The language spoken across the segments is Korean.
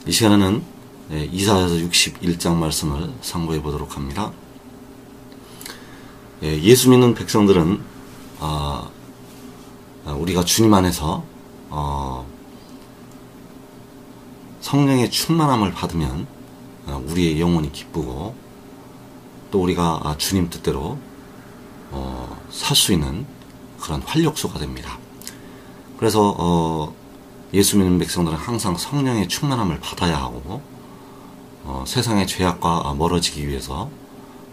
이 시간에는 이사야서 61장 말씀을 상고해 보도록 합니다. 예수 믿는 백성들은 우리가 주님 안에서 성령의 충만함을 받으면 우리의 영혼이 기쁘고 또 우리가 주님 뜻대로 살 수 있는 그런 활력소가 됩니다. 그래서 예수 믿는 백성들은 항상 성령의 충만함을 받아야 하고 세상의 죄악과 멀어지기 위해서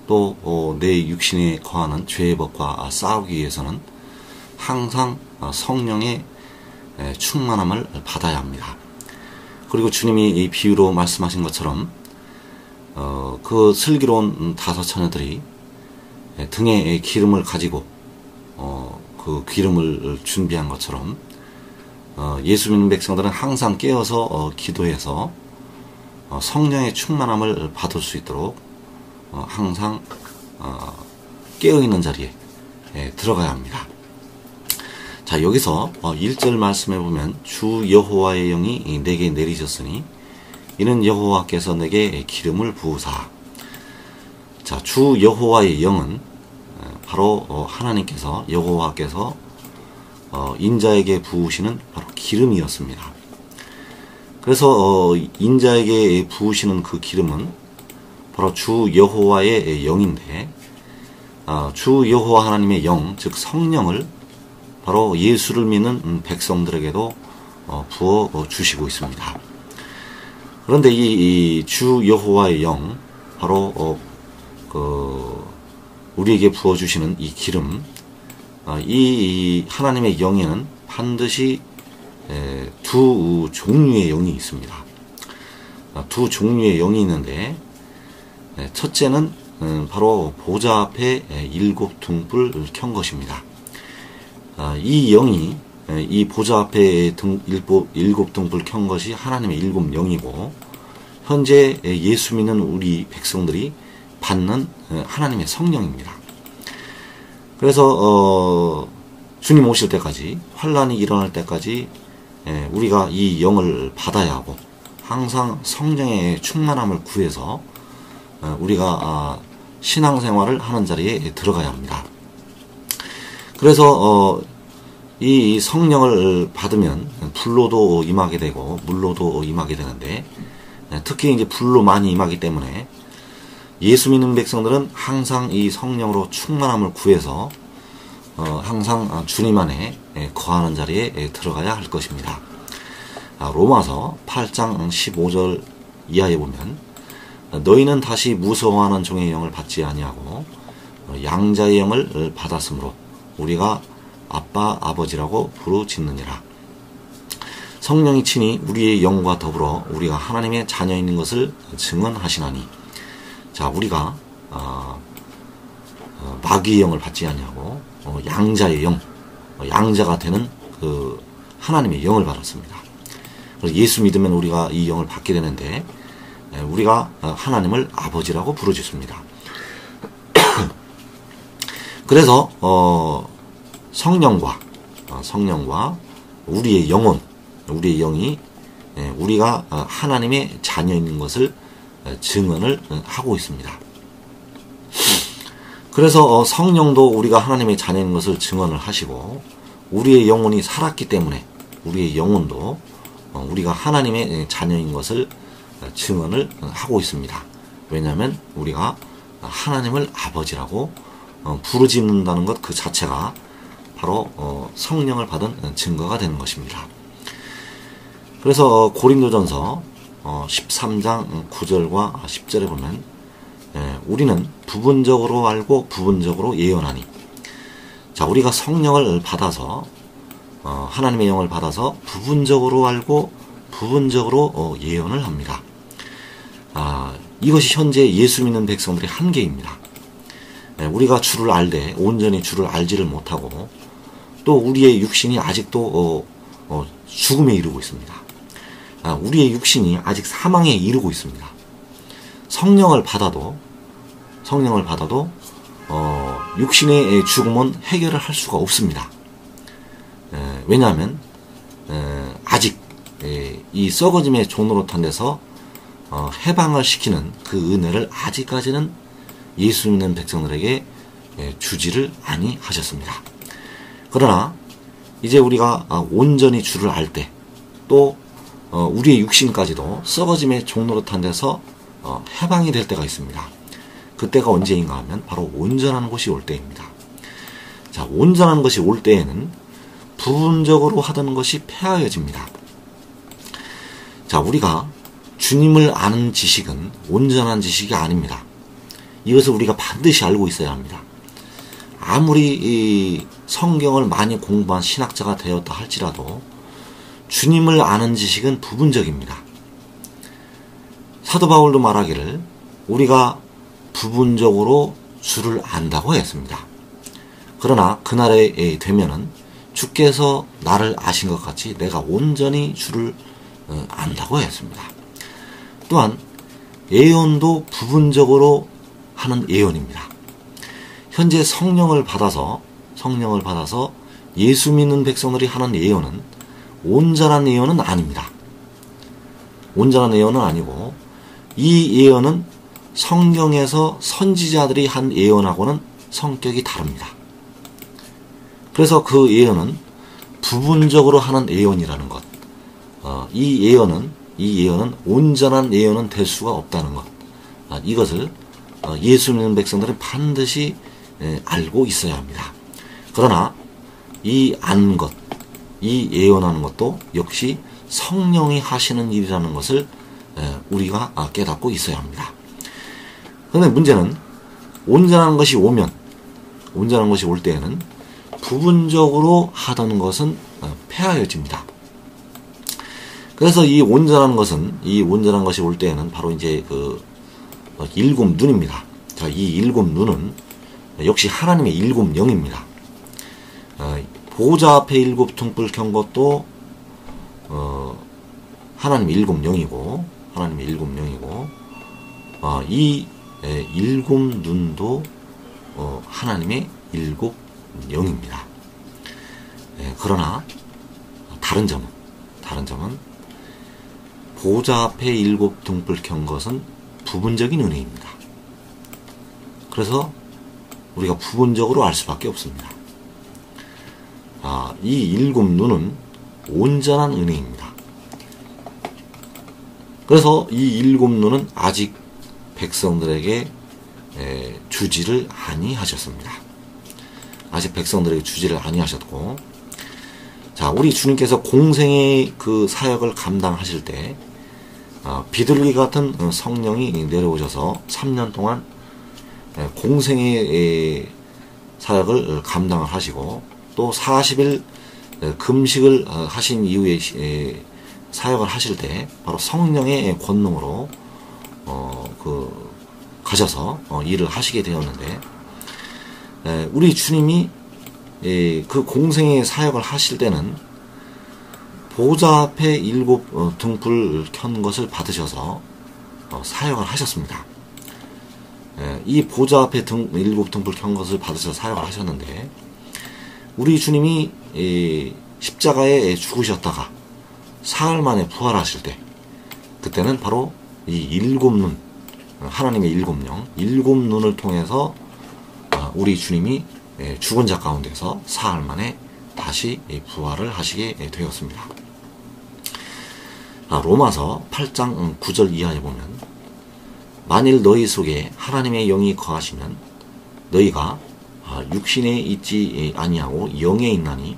또 내 육신에 거하는 죄의 법과 싸우기 위해서는 항상 성령의 충만함을 받아야 합니다. 그리고 주님이 이 비유로 말씀하신 것처럼 그 슬기로운 5 처녀들이 등에 기름을 가지고 그 기름을 준비한 것처럼 예수 믿는 백성들은 항상 깨어서 기도해서 성령의 충만함을 받을 수 있도록 항상 깨어있는 자리에 들어가야 합니다. 자, 여기서 1절 말씀해 보면 주 여호와의 영이 내게 내리셨으니 이는 여호와께서 내게 기름을 부으사. 자, 주 여호와의 영은 바로 하나님께서 여호와께서 인자에게 부으시는 바로 기름이었습니다. 그래서 인자에게 부으시는 그 기름은 바로 주 여호와의 영인데 주 여호와 하나님의 영, 즉 성령을 바로 예수를 믿는 백성들에게도 부어 주시고 있습니다. 그런데 이 주 여호와의 영, 바로 우리에게 부어 주시는 이 기름, 이 하나님의 영에는 반드시 두 종류의 영이 있습니다. 두 종류의 영이 있는데 첫째는 바로 보좌 앞에 7 등불을 켠 것입니다. 이 영이 이 보좌 앞에 7 등불 켠 것이 하나님의 7 영이고 현재 예수 믿는 우리 백성들이 받는 하나님의 성령입니다. 그래서 주님 오실 때까지, 환란이 일어날 때까지 우리가 이 영을 받아야 하고 항상 성령의 충만함을 구해서 우리가 신앙생활을 하는 자리에 들어가야 합니다. 그래서 이 성령을 받으면 불로도 임하게 되고 물로도 임하게 되는데 특히 이제 불로 많이 임하기 때문에 예수 믿는 백성들은 항상 이 성령으로 충만함을 구해서 항상 주님 안에 거하는 자리에 들어가야 할 것입니다. 로마서 8장 15절 이하에 보면 너희는 다시 무서워하는 종의 영을 받지 아니하고 양자의 영을 받았으므로 우리가 아빠 아버지라고 부르짖느니라. 성령이 친히 우리의 영과 더불어 우리가 하나님의 자녀인 것을 증언하시나니. 자, 우리가 마귀의 영을 받지 아니하고 양자의 영, 양자가 되는 그 하나님의 영을 받았습니다. 그래서 예수 믿으면 우리가 이 영을 받게 되는데 우리가 하나님을 아버지라고 부르짖습니다. 그래서 성령과 우리의 영혼, 우리의 영이 우리가 하나님의 자녀인 것을 증언을 하고 있습니다. 그래서 성령도 우리가 하나님의 자녀인 것을 증언을 하시고 우리의 영혼이 살았기 때문에 우리의 영혼도 우리가 하나님의 자녀인 것을 증언을 하고 있습니다. 왜냐하면 우리가 하나님을 아버지라고 부르짖는다는 것 그 자체가 바로 성령을 받은 증거가 되는 것입니다. 그래서 고린도전서 13장 9절과 10절에 보면 우리는 부분적으로 알고 부분적으로 예언하니. 자, 우리가 성령을 받아서 하나님의 영을 받아서 부분적으로 알고 부분적으로 예언을 합니다. 이것이 현재 예수 믿는 백성들의 한계입니다. 우리가 주를 알되 온전히 주를 알지를 못하고 또 우리의 육신이 아직도 죽음에 이르고 있습니다. 우리의 육신이 아직 사망에 이르고 있습니다. 성령을 받아도 육신의 죽음은 해결을 할 수가 없습니다. 왜냐하면 아직 이 썩어짐의 종로로 탄 데서 해방을 시키는 그 은혜를 아직까지는 예수 믿는 백성들에게 주지를 아니하셨습니다. 그러나 이제 우리가 온전히 주를 알 때, 또 우리의 육신까지도 썩어짐의 종로로 탄 데서 해방이 될 때가 있습니다. 그때가 언제인가 하면 바로 온전한 것이 올 때입니다. 자, 온전한 것이 올 때에는 부분적으로 하던 것이 폐하여집니다. 자, 우리가 주님을 아는 지식은 온전한 지식이 아닙니다. 이것을 우리가 반드시 알고 있어야 합니다. 아무리 이 성경을 많이 공부한 신학자가 되었다 할지라도 주님을 아는 지식은 부분적입니다. 사도 바울도 말하기를 우리가 부분적으로 주를 안다고 했습니다. 그러나 그날에 되면은 주께서 나를 아신 것 같이 내가 온전히 주를 안다고 했습니다. 또한 예언도 부분적으로 하는 예언입니다. 현재 성령을 받아서 예수 믿는 백성들이 하는 예언은 온전한 예언은 아닙니다. 온전한 예언은 아니고 이 예언은 성경에서 선지자들이 한 예언하고는 성격이 다릅니다. 그래서 그 예언은 부분적으로 하는 예언이라는 것. 이 예언은 온전한 예언은 될 수가 없다는 것. 이것을 예수 믿는 백성들은 반드시 알고 있어야 합니다. 그러나 이 아는 것, 이 예언하는 것도 역시 성령이 하시는 일이라는 것을 우리가 깨닫고 있어야 합니다. 그런데 문제는 온전한 것이 올 때에는 부분적으로 하던 것은 폐하여집니다. 그래서 이 온전한 것이 올 때에는 바로 이제 그 일곱 눈입니다. 자, 이 일곱 눈은 역시 하나님의 일곱 영입니다. 보호자 앞에 일곱 등불 켠 것도 하나님의 일곱 영이고, 이 일곱 눈도 하나님의 일곱 영입니다. 그러나 다른 점은 보호자 앞에 일곱 등불 켠 것은 부분적인 은혜입니다. 그래서 우리가 부분적으로 알 수밖에 없습니다. 이 일곱 눈은 온전한 은혜입니다. 그래서 이 일곱 눈은 아직 백성들에게 주지를 아니하셨습니다. 아직 백성들에게 주지를 아니하셨고, 자, 우리 주님께서 공생의 그 사역을 감당하실 때 비둘기 같은 성령이 내려오셔서 3년 동안 공생의 사역을 감당을 하시고, 또 40일 금식을 하신 이후에 사역을 하실 때 바로 성령의 권능으로 가셔서 일을 하시게 되었는데, 우리 주님이 그 공생의 사역을 하실 때는 보호자 앞에 일곱 등불 켠 것을 받으셔서 사역을 하셨습니다. 이 보호자 앞에 일곱 등불 켠 것을 받으셔서 사역을 하셨는데, 우리 주님이 십자가에 죽으셨다가 사흘 만에 부활하실 때, 그때는 바로 이 일곱 눈, 하나님의 일곱 영, 일곱 눈을 통해서 우리 주님이 죽은 자 가운데서 사흘 만에 다시 부활을 하시게 되었습니다. 로마서 8장 9절 이하에 보면, 만일 너희 속에 하나님의 영이 거하시면 너희가 육신에 있지 아니하고 영에 있나니,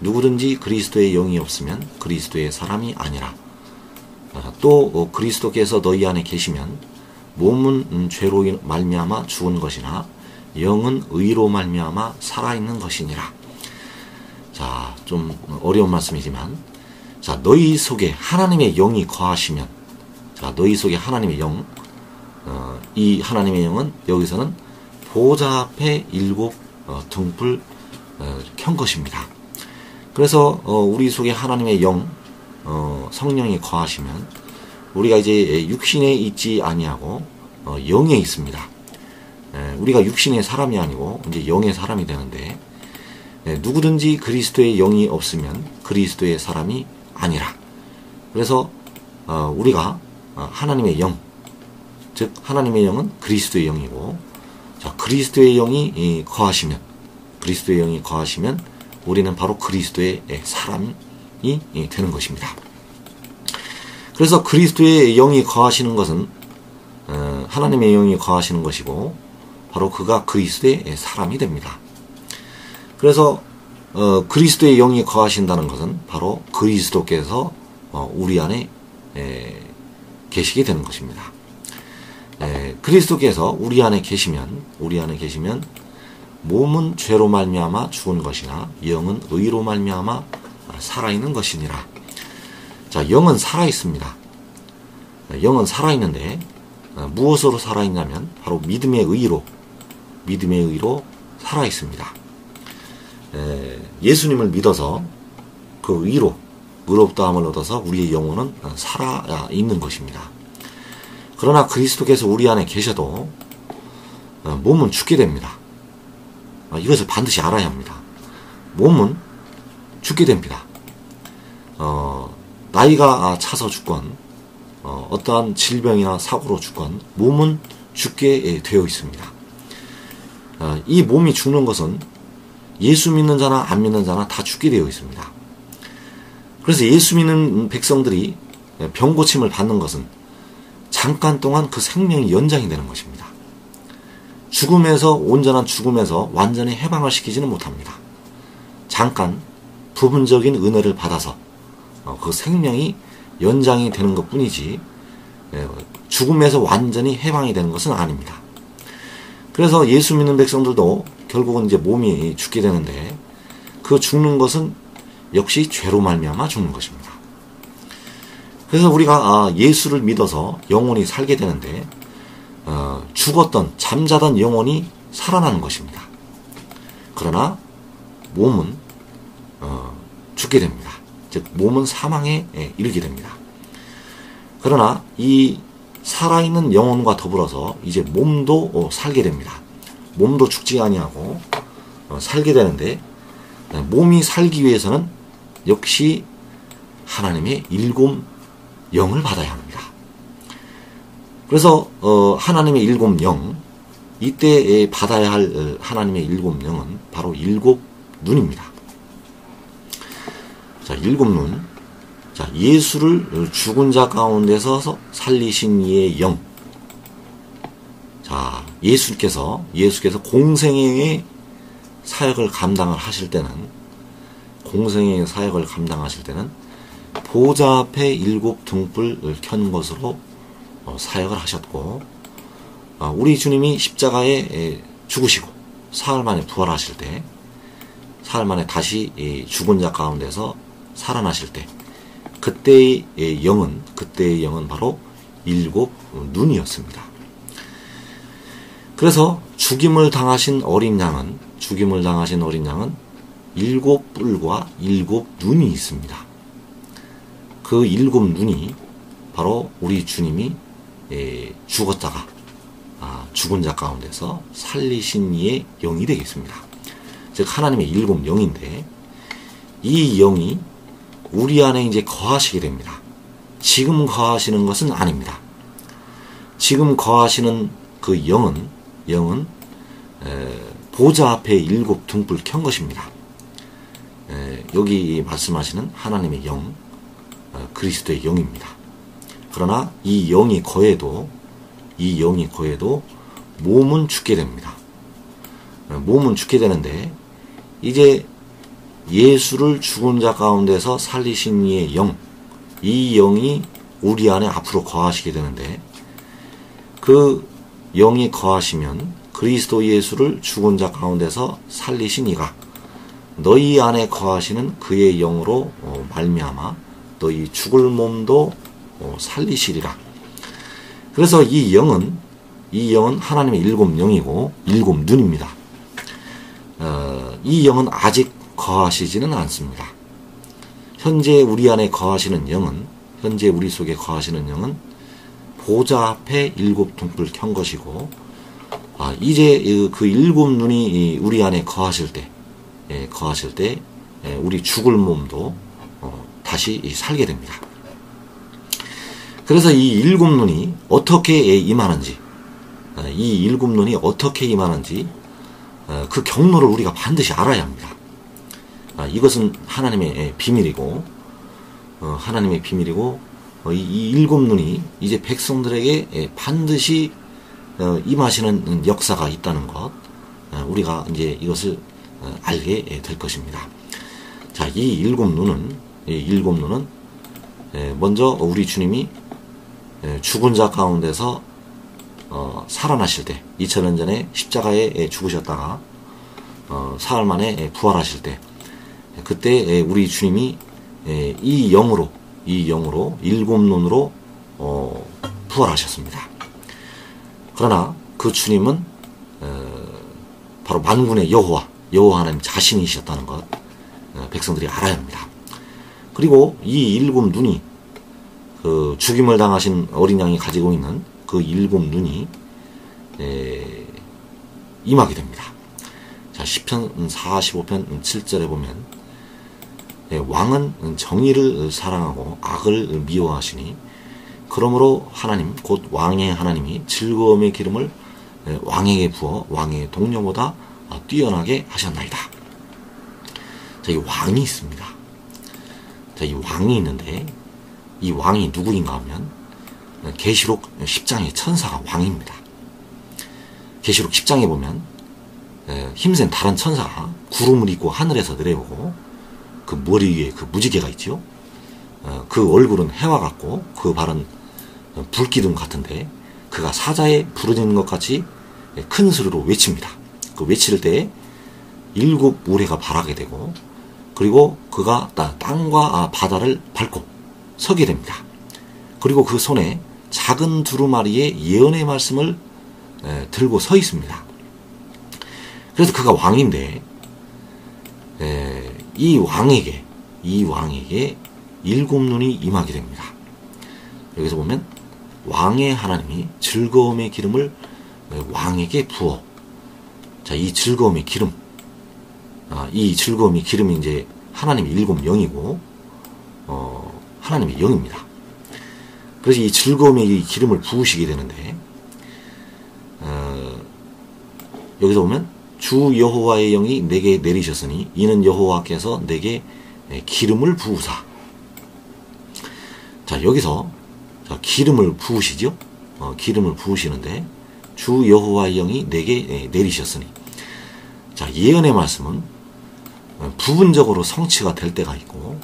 누구든지 그리스도의 영이 없으면 그리스도의 사람이 아니라. 또 그리스도께서 너희 안에 계시면 몸은 죄로 말미암아 죽은 것이나 영은 의로 말미암아 살아있는 것이니라. 자, 좀 어려운 말씀이지만, 자, 너희 속에 하나님의 영이 거하시면, 자, 너희 속에 하나님의 영, 이 하나님의 영은 여기서는 보호자 앞에 일곱 등불 켠 것입니다. 그래서 우리 속에 하나님의 영, 성령이 거하시면 우리가 이제 육신에 있지 아니하고 영에 있습니다. 우리가 육신의 사람이 아니고 이제 영의 사람이 되는데, 누구든지 그리스도의 영이 없으면 그리스도의 사람이 아니라. 그래서 우리가 하나님의 영, 즉 하나님의 영은 그리스도의 영이고, 자, 그리스도의 영이 거하시면, 그리스도의 영이 거하시면 우리는 바로 그리스도의 사람이 되는 것입니다. 그래서 그리스도의 영이 거하시는 것은 하나님의 영이 거하시는 것이고, 바로 그가 그리스도의 사람이 됩니다. 그래서 그리스도의 영이 거하신다는 것은 바로 그리스도께서 우리 안에 계시게 되는 것입니다. 그리스도께서 우리 안에 계시면 몸은 죄로 말미암아 죽은 것이나 영은 의로 말미암아 살아있는 것이니라. 자, 영은 살아있습니다. 영은 살아있는데 무엇으로 살아있냐면 바로 믿음의 의로 살아있습니다. 예수님을 믿어서 그 의롭다함을 얻어서 우리의 영혼은 살아있는 것입니다. 그러나 그리스도께서 우리 안에 계셔도 몸은 죽게 됩니다. 이것을 반드시 알아야 합니다. 몸은 죽게 됩니다. 나이가 차서 죽건 어떠한 질병이나 사고로 죽건 몸은 죽게 되어 있습니다. 이 몸이 죽는 것은 예수 믿는 자나 안 믿는 자나 다 죽게 되어 있습니다. 그래서 예수 믿는 백성들이 병 고침을 받는 것은 잠깐 동안 그 생명이 연장이 되는 것입니다. 온전한 죽음에서 완전히 해방을 시키지는 못합니다. 잠깐 부분적인 은혜를 받아서 그 생명이 연장이 되는 것 뿐이지 죽음에서 완전히 해방이 되는 것은 아닙니다. 그래서 예수 믿는 백성들도 결국은 이제 몸이 죽게 되는데, 그 죽는 것은 역시 죄로 말미암아 죽는 것입니다. 그래서 우리가 예수를 믿어서 영혼이 살게 되는데 죽었던 잠자던 영혼이 살아나는 것입니다. 그러나 몸은 죽게 됩니다. 즉 몸은 사망에 이르게 됩니다. 그러나 이 살아있는 영혼과 더불어서 이제 몸도 살게 됩니다. 몸도 죽지 아니하고 살게 되는데, 몸이 살기 위해서는 역시 하나님의 일곱 영을 받아야 합니다. 그래서 하나님의 일곱 영, 이때 받아야 할 하나님의 일곱 영은 바로 일곱 눈입니다. 자, 일곱 눈. 자, 예수를 죽은 자 가운데서 살리신 이의 영. 자, 예수께서 공생애의 사역을 감당하실 때는 보좌 앞에 일곱 등불을 켠 것으로 사역을 하셨고, 우리 주님이 십자가에 죽으시고 사흘 만에 부활하실 때, 사흘 만에 다시 죽은 자 가운데서 살아나실 때, 그때의 영은 바로 일곱 눈이었습니다. 그래서 죽임을 당하신 어린 양은 일곱 뿔과 일곱 눈이 있습니다. 그 일곱 눈이 바로 우리 주님이 죽었다가 죽은 자 가운데서 살리신 이의 영이 되겠습니다. 즉 하나님의 일곱 영인데, 이 영이 우리 안에 이제 거하시게 됩니다. 지금 거하시는 것은 아닙니다. 지금 거하시는 그 영은 보좌 앞에 일곱 등불 켠 것입니다. 여기 말씀하시는 하나님의 영, 그리스도의 영입니다. 그러나 이 영이 거해도 몸은 죽게 됩니다. 몸은 죽게 되는데, 이제 예수를 죽은 자 가운데서 살리신 이의 영, 이 영이 우리 안에 앞으로 거하시게 되는데, 그 영이 거하시면 그리스도 예수를 죽은 자 가운데서 살리신 이가 너희 안에 거하시는 그의 영으로 말미암아 너희 죽을 몸도 살리시리라. 그래서 이 영은 하나님의 일곱 영이고 일곱 눈입니다. 이 영은 아직 거하시지는 않습니다. 현재 우리 안에 거하시는 영은, 현재 우리 속에 거하시는 영은 보좌 앞에 일곱 등불 켠 것이고, 이제 그 일곱 눈이 우리 안에 거하실 때 우리 죽을 몸도 다시 살게 됩니다. 그래서 이 일곱 눈이 어떻게 임하는지, 이 일곱 눈이 어떻게 임하는지 그 경로를 우리가 반드시 알아야 합니다. 이것은 하나님의 비밀이고, 하나님의 비밀이고, 이 일곱 눈이 이제 백성들에게 반드시 임하시는 역사가 있다는 것, 우리가 이제 이것을 알게 될 것입니다. 자, 이 일곱 눈은 먼저 우리 주님이 죽은 자 가운데서 살아나실 때, 2000년 전에 십자가에 죽으셨다가 사흘 만에 부활하실 때, 그때 우리 주님이 이 영으로 일곱 눈으로 부활하셨습니다. 그러나 그 주님은 바로 만군의 여호와 하나님 자신이셨다는 것, 백성들이 알아야 합니다. 그리고 이 일곱 눈이, 그 죽임을 당하신 어린 양이 가지고 있는 그 일곱 눈이 임하게 됩니다. 자, 시편 45편 7절에 보면, 왕은 정의를 사랑하고 악을 미워하시니 그러므로 하나님 곧 왕의 하나님이 즐거움의 기름을 왕에게 부어 왕의 동료보다 뛰어나게 하셨나이다. 자, 이 왕이 있습니다. 자, 이 왕이 있는데, 이 왕이 누구인가 하면 계시록 10장의 천사가 왕입니다. 계시록 10장에 보면 힘센 다른 천사가 구름을 입고 하늘에서 내려오고, 그 머리 위에 그 무지개가 있죠. 그 얼굴은 해와 같고 그 발은 불기둥 같은데, 그가 사자에 부르짖는 것 같이 큰 소리로 외칩니다. 그 외칠 때 일곱 우레가 발하게 되고, 그리고 그가 땅과 바다를 밟고 서게 됩니다. 그리고 그 손에 작은 두루마리의 예언의 말씀을 들고 서 있습니다. 그래서 그가 왕인데, 이 왕에게 일곱 눈이 임하게 됩니다. 여기서 보면 왕의 하나님이 즐거움의 기름을 왕에게 부어. 자, 이 즐거움의 기름, 이 즐거움의 기름이 이제 하나님의 일곱 영이고, 하나님의 영입니다. 그래서 이 즐거움의 이 기름을 부으시게 되는데, 여기서 보면 주 여호와의 영이 내게 내리셨으니 이는 여호와께서 내게 기름을 부으사. 자, 여기서 기름을 부으시죠. 기름을 부으시는데, 주 여호와의 영이 내게 내리셨으니. 자, 예언의 말씀은 부분적으로 성취가 될 때가 있고,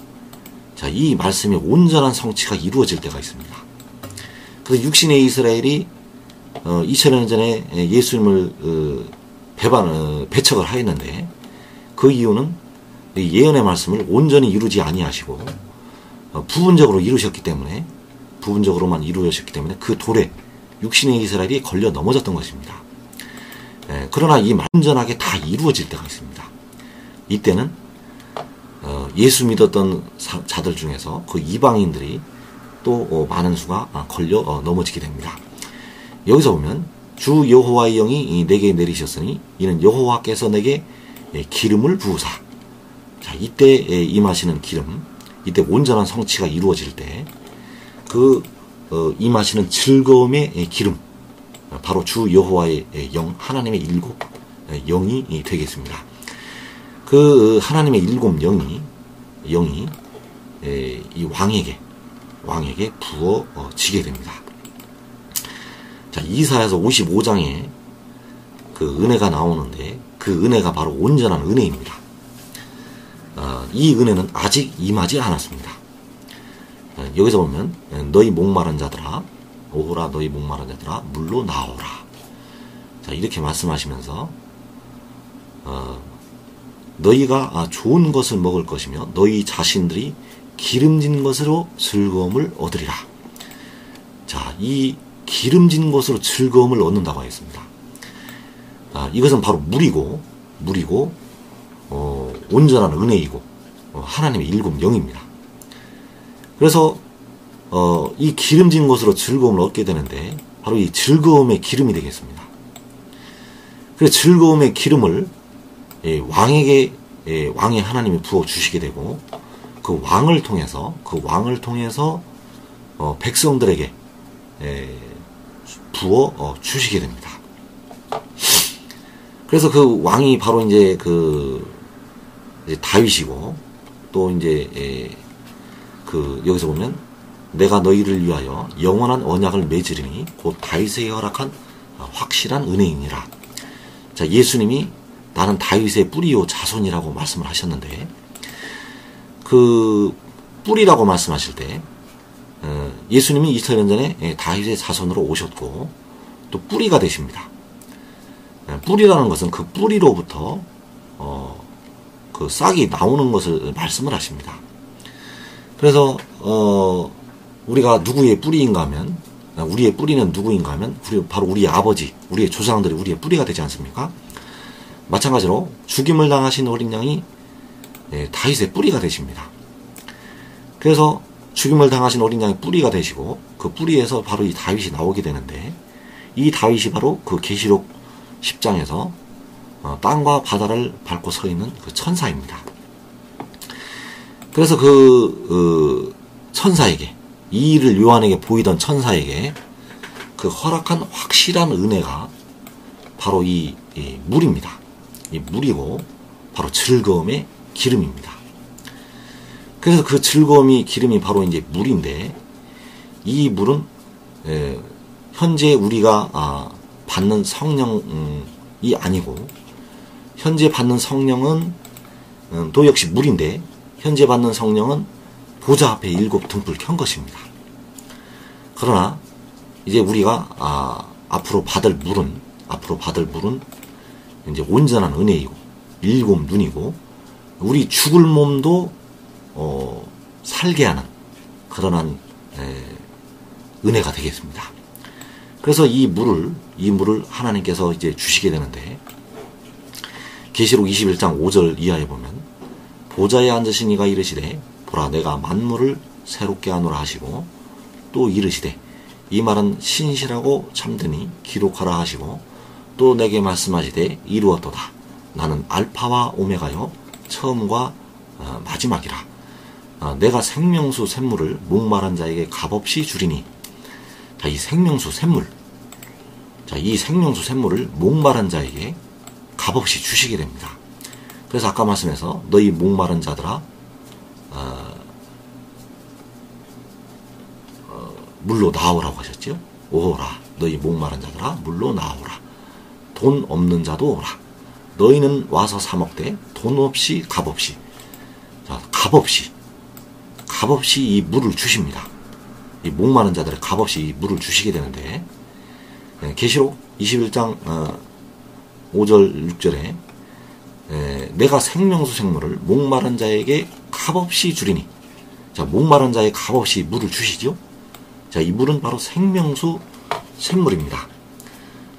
자, 이 말씀의 온전한 성취가 이루어질 때가 있습니다. 그래서 육신의 이스라엘이 2000년 전에 예수님을 배척을 하였는데, 그 이유는 예언의 말씀을 온전히 이루지 아니하시고 부분적으로 이루셨기 때문에, 부분적으로만 이루어졌기 때문에 그 돌에 육신의 이스라엘이 걸려 넘어졌던 것입니다. 그러나 이 완전하게 다 이루어질 때가 있습니다. 이때는 예수 믿었던 자들 중에서 그 이방인들이 또 많은 수가 걸려 넘어지게 됩니다. 여기서 보면 주 여호와의 영이 내게 내리셨으니 이는 여호와께서 내게 기름을 부으사. 자, 이때 임하시는 기름, 이때 온전한 성취가 이루어질 때 그 임하시는 즐거움의 기름, 바로 주 여호와의 영, 하나님의 일곱 영이 되겠습니다. 그 하나님의 일곱 영이 이 왕에게 부어지게 됩니다. 자, 이사야서 55장에 그 은혜가 나오는데, 그 은혜가 바로 온전한 은혜입니다. 이 은혜는 아직 임하지 않았습니다. 여기서 보면 너희 목마른 자들아 오호라, 너희 목마른 자들아 물로 나오라. 자, 이렇게 말씀하시면서 너희가 좋은 것을 먹을 것이며 너희 자신들이 기름진 것으로 즐거움을 얻으리라. 자, 이 기름진 것으로 즐거움을 얻는다고 하였습니다. 이것은 바로 물이고 온전한 은혜이고 하나님의 일곱 영입니다. 그래서 이 기름진 것으로 즐거움을 얻게 되는데, 바로 이 즐거움의 기름이 되겠습니다. 그래서 즐거움의 기름을 왕에게 왕의 하나님이 부어 주시게 되고, 그 왕을 통해서 백성들에게 부어 주시게 됩니다. 그래서 그 왕이 바로 이제 이제 다윗이고, 또 이제 여기서 보면 내가 너희를 위하여 영원한 언약을 맺으리니 곧 다윗에게 허락한 확실한 은혜이니라. 자, 예수님이 나는 다윗의 뿌리요 자손이라고 말씀을 하셨는데, 그 뿌리라고 말씀하실 때 예수님이 2000년 전에 다윗의 자손으로 오셨고 또 뿌리가 되십니다. 뿌리라는 것은 그 뿌리로부터 그 싹이 나오는 것을 말씀을 하십니다. 그래서 우리가 누구의 뿌리인가 하면, 우리의 뿌리는 누구인가 하면 바로 우리의 아버지, 우리의 조상들이 우리의 뿌리가 되지 않습니까? 마찬가지로 죽임을 당하신 어린 양이 다윗의 뿌리가 되십니다. 그래서 죽임을 당하신 어린 양이 뿌리가 되시고, 그 뿌리에서 바로 이 다윗이 나오게 되는데, 이 다윗이 바로 그 계시록 10장에서 땅과 바다를 밟고 서 있는 그 천사입니다. 그래서 그 천사에게, 이 일을 요한에게 보이던 천사에게 그 허락한 확실한 은혜가 바로 이 물입니다. 이 물이고 바로 즐거움의 기름입니다. 그래서 그 즐거움이 기름이 바로 이제 물인데, 이 물은 현재 우리가 받는 성령이 아니고, 현재 받는 성령은 또 역시 물인데, 현재 받는 성령은 보좌 앞에 7 등불 켠 것입니다. 그러나 이제 우리가 앞으로 받을 물은 이제 온전한 은혜이고 7 눈이고, 우리 죽을 몸도 살게 하는 그러한 은혜가 되겠습니다. 그래서 이 물을 하나님께서 이제 주시게 되는데, 계시록 21장 5절 이하에 보면 보좌에 앉으신 이가 이르시되 보라 내가 만물을 새롭게 하노라 하시고, 또 이르시되 이 말은 신실하고 참되니 기록하라 하시고, 또 내게 말씀하시되 이루었도다 나는 알파와 오메가요 처음과 마지막이라. 내가 생명수 샘물을 목마른 자에게 값없이 주리니. 자, 이 생명수 샘물, 이 생명수 샘물을 목마른 자에게 값없이 주시게 됩니다. 그래서 아까 말씀해서 너희 목마른 자들아 물로 나오라고 하셨죠. 오라 너희 목마른 자들아 물로 나오라. 돈 없는 자도 오라. 너희는 와서 사 먹되 돈 없이 값없이. 자, 값없이 이 물을 주십니다. 이 목마른 자들의 값없이 이 물을 주시게 되는데, 계시록 21장 5절 6절에 내가 생명수 생물을 목마른 자에게 값없이 주리니. 자, 목마른 자의 값없이 물을 주시죠. 자, 이 물은 바로 생명수 샘물입니다.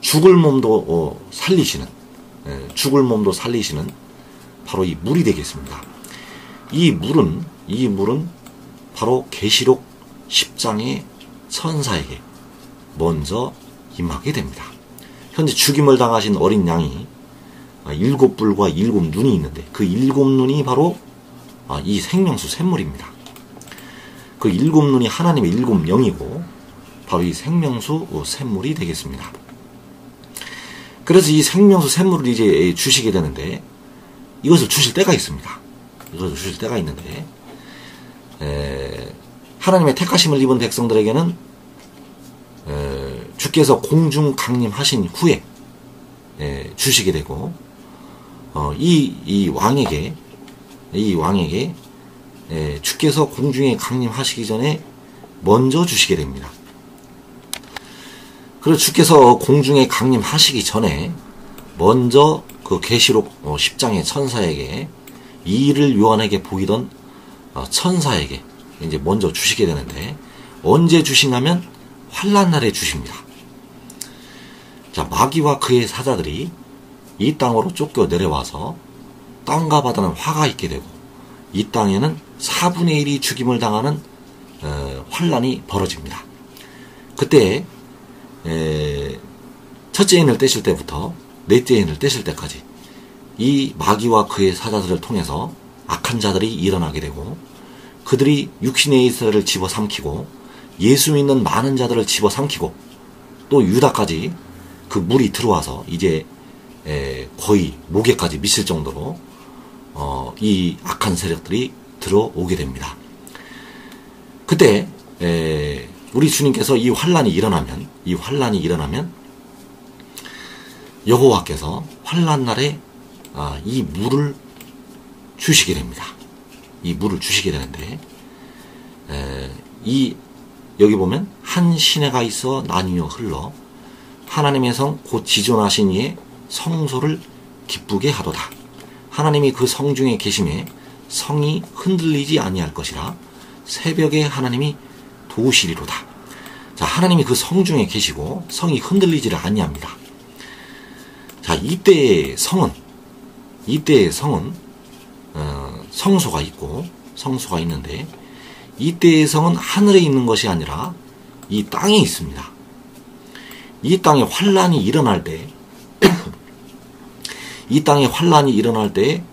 죽을 몸도 살리시는 바로 이 물이 되겠습니다. 이 물은 바로 계시록 10장의 천사에게 먼저 임하게 됩니다. 현재 죽임을 당하신 어린 양이 7 뿔과 7 눈이 있는데, 그 7 눈이 바로 이 생명수 샘물입니다. 그 7 눈이 하나님의 7 영이고 바로 이 생명수 샘물이 되겠습니다. 그래서 이 생명수 샘물을 이제 주시게 되는데, 이것을 주실 때가 있습니다. 이것을 주실 때가 있는데, 하나님의 택하심을 입은 백성들에게는 주께서 공중 강림하신 후에 주시게 되고, 이 왕에게 주께서 공중에 강림하시기 전에 먼저 주시게 됩니다. 그리고 주께서 공중에 강림하시기 전에 먼저 그 계시록 10장의 천사에게, 이 일을 요한에게 보이던 천사에게 이제 먼저 주시게 되는데, 언제 주시냐면 환난 날에 주십니다. 자, 마귀와 그의 사자들이 이 땅으로 쫓겨 내려와서 땅과 바다는 화가 있게 되고, 이 땅에는 4분의 1이 죽임을 당하는 환난이 벌어집니다. 그때 첫째 인을 떼실 때부터 넷째 인을 떼실 때까지 이 마귀와 그의 사자들을 통해서 악한 자들이 일어나게 되고, 그들이 육신의 이스라엘을 집어삼키고 예수 믿는 많은 자들을 집어삼키고 또 유다까지 그 물이 들어와서 이제 거의 목에까지 미칠 정도로 이 악한 세력들이 들어오게 됩니다. 그때 우리 주님께서 이 환란이 일어나면 여호와께서 환란 날에 이 물을 주시게 됩니다. 이 물을 주시게 되는데 여기 보면 한 시내가 있어 나뉘어 흘러 하나님의 성 곧 지존하신 이의 성소를 기쁘게 하도다. 하나님이 그 성 중에 계심에 성이 흔들리지 아니할 것이라. 새벽에 하나님이 도우시리로다. 자, 하나님이 그 성 중에 계시고 성이 흔들리지를 아니합니다. 자, 이때의 성은 성소가 있는데 이때의 성은 하늘에 있는 것이 아니라 이 땅에 있습니다. 이 땅에 환란이 일어날 때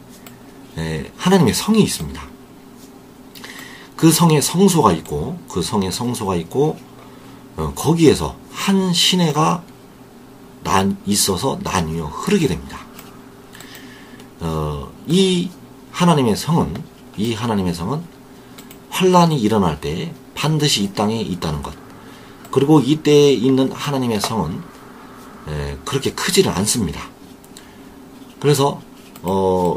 하나님의 성이 있습니다. 그 성에 성소가 있고 거기에서 한 시내가 있어서 나뉘어 흐르게 됩니다. 이 하나님의 성은 환란이 일어날 때 반드시 이 땅에 있다는 것. 그리고 이때에 있는 하나님의 성은 그렇게 크지를 않습니다. 그래서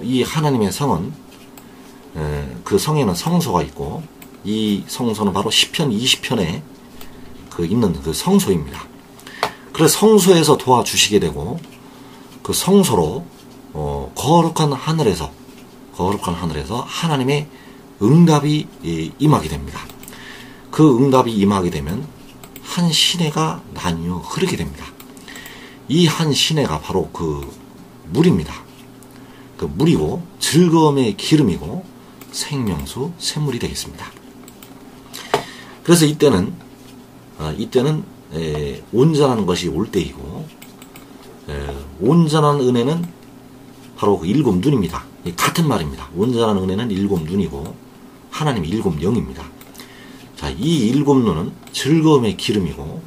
이 하나님의 성은 그 성에는 성소가 있고 이 성소는 바로 시편 20편에 있는 그 성소입니다. 그래서 성소에서 도와주시게 되고 그 성소로 거룩한 하늘에서 하나님의 응답이 임하게 됩니다. 그 응답이 임하게 되면 한 시내가 나뉘어 흐르게 됩니다. 이 한 시내가 바로 그 물입니다. 그 물이고 즐거움의 기름이고 생명수 샘물이 되겠습니다. 그래서 이때는 온전한 것이 올 때이고 온전한 은혜는 바로 그 일곱 눈입니다. 같은 말입니다. 온전한 은혜는 일곱 눈이고 하나님이 일곱 영입니다. 자, 이 일곱 눈은 즐거움의 기름이고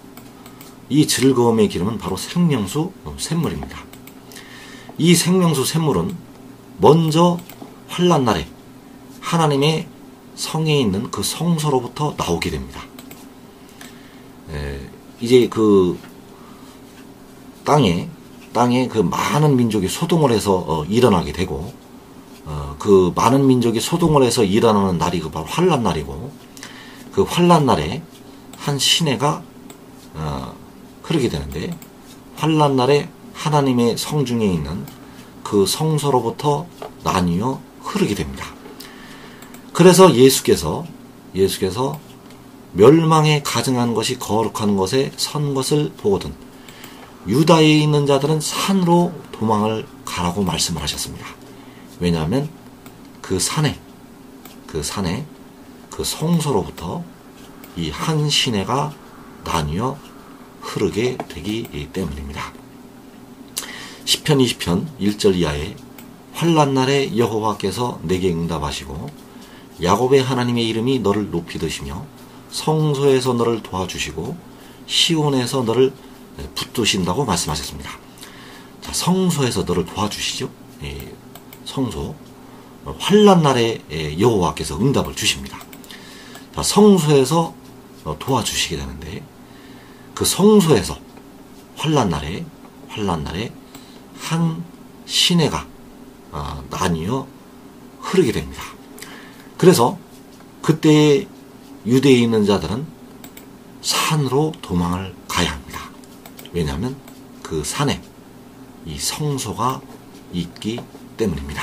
이 즐거움의 기름은 바로 생명수 샘물입니다. 이 생명수 샘물은 먼저 환란 날에 하나님의 성에 있는 그 성소로부터 나오게 됩니다. 이제 그 땅에 그 많은 민족이 소동을 해서 일어나게 되고 그 많은 민족이 소동을 해서 일어나는 날이 그 바로 환란 날이고 그 환란 날에 한 시내가 흐르게 되는데 환란 날에 하나님의 성중에 있는 그 성소로부터 나뉘어 흐르게 됩니다. 그래서 예수께서 멸망에 가증한 것이 거룩한 것에 선 것을 보거든 유다에 있는 자들은 산으로 도망을 가라고 말씀을 하셨습니다. 왜냐하면 그 산에 그 성소로부터 이 한 시내가 나뉘어 흐르게 되기 때문입니다. 시편 20편 1절 이하에 환란 날에 여호와께서 내게 응답하시고 야곱의 하나님의 이름이 너를 높이 드시며 성소에서 너를 도와주시고 시온에서 너를 붙드신다고 말씀하셨습니다. 자, 성소에서 너를 도와주시죠. 성소 환란 날에 여호와께서 응답을 주십니다. 자, 성소에서 도와주시게 되는데 그 성소에서 환란 날에 한 시내가 나뉘어 흐르게 됩니다. 그래서 그때 유대에 있는 자들은 산으로 도망을 가야 합니다. 왜냐하면 그 산에 이 성소가 있기 때문입니다.